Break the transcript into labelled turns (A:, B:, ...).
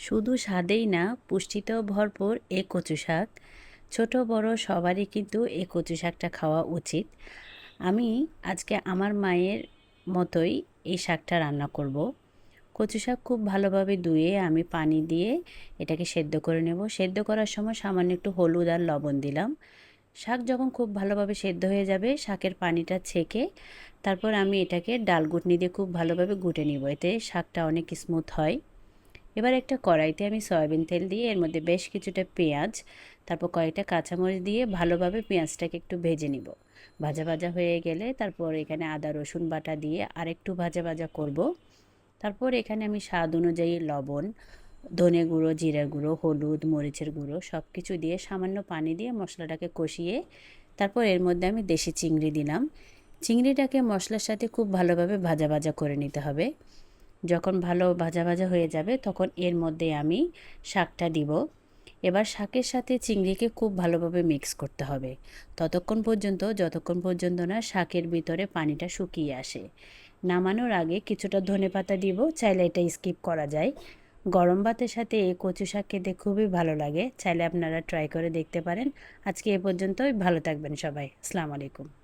A: শুধু স্বাদেই না, পুষ্টিতেও ভরপুর এই কচু শাক। ছোট বড় সবারই কিন্তু এই কচু শাকটা খাওয়া উচিত। আমি আজকে আমার মায়ের মতোই এই শাকটা রান্না করব। কচু শাক খুব ভালোভাবে ধুয়ে আমি পানি দিয়ে এটাকে সেদ্ধ করে নেব। সেদ্ধ করার সময় সামান্য একটু হলুদ আর লবণ দিলাম। শাক যখন খুব ভালোভাবে সেদ্ধ হয়ে যাবে, শাকের পানিটা ছেঁকে তারপর আমি এটাকে ডাল ঘুটনি দিয়ে খুব ভালোভাবে ঘুটে নিব। এতে শাকটা অনেক স্মুথ হয়। এবার একটা কড়াইতে আমি সয়াবিন তেল দিয়ে এর মধ্যে বেশ কিছুটা পেঁয়াজ, তারপর কয়েকটা কাঁচামরিচ দিয়ে ভালোভাবে পেঁয়াজটাকে একটু ভেজে নিব। ভাজা ভাজা হয়ে গেলে তারপর এখানে আদা রসুন বাটা দিয়ে আরেকটু ভাজা ভাজা করব। তারপর এখানে আমি স্বাদ অনুযায়ী লবণ, ধনে গুঁড়ো, জিরা গুঁড়ো, হলুদ, মরিচের গুঁড়ো সব কিছু দিয়ে সামান্য পানি দিয়ে মশলাটাকে কষিয়ে তারপর এর মধ্যে আমি দেশি চিংড়ি দিলাম। চিংড়িটাকে মশলার সাথে খুব ভালোভাবে ভাজা ভাজা করে নিতে হবে। যখন ভালো ভাজা ভাজা হয়ে যাবে তখন এর মধ্যে আমি শাকটা দিব। এবার শাকের সাথে চিংড়িকে খুব ভালোভাবে মিক্স করতে হবে যতক্ষণ পর্যন্ত না শাকের ভিতরে পানিটা শুকিয়ে আসে। নামানোর আগে কিছুটা ধনেপাতা দিব, চাইলে এটা স্কিপ করা যায়। গরম ভাতের সাথে এই কচু শাক খেতে খুবই ভালো লাগে, চাইলে আপনারা ট্রাই করে দেখতে পারেন। আজকে এ পর্যন্তই, ভালো থাকবেন সবাই। আসসালামু আলাইকুম।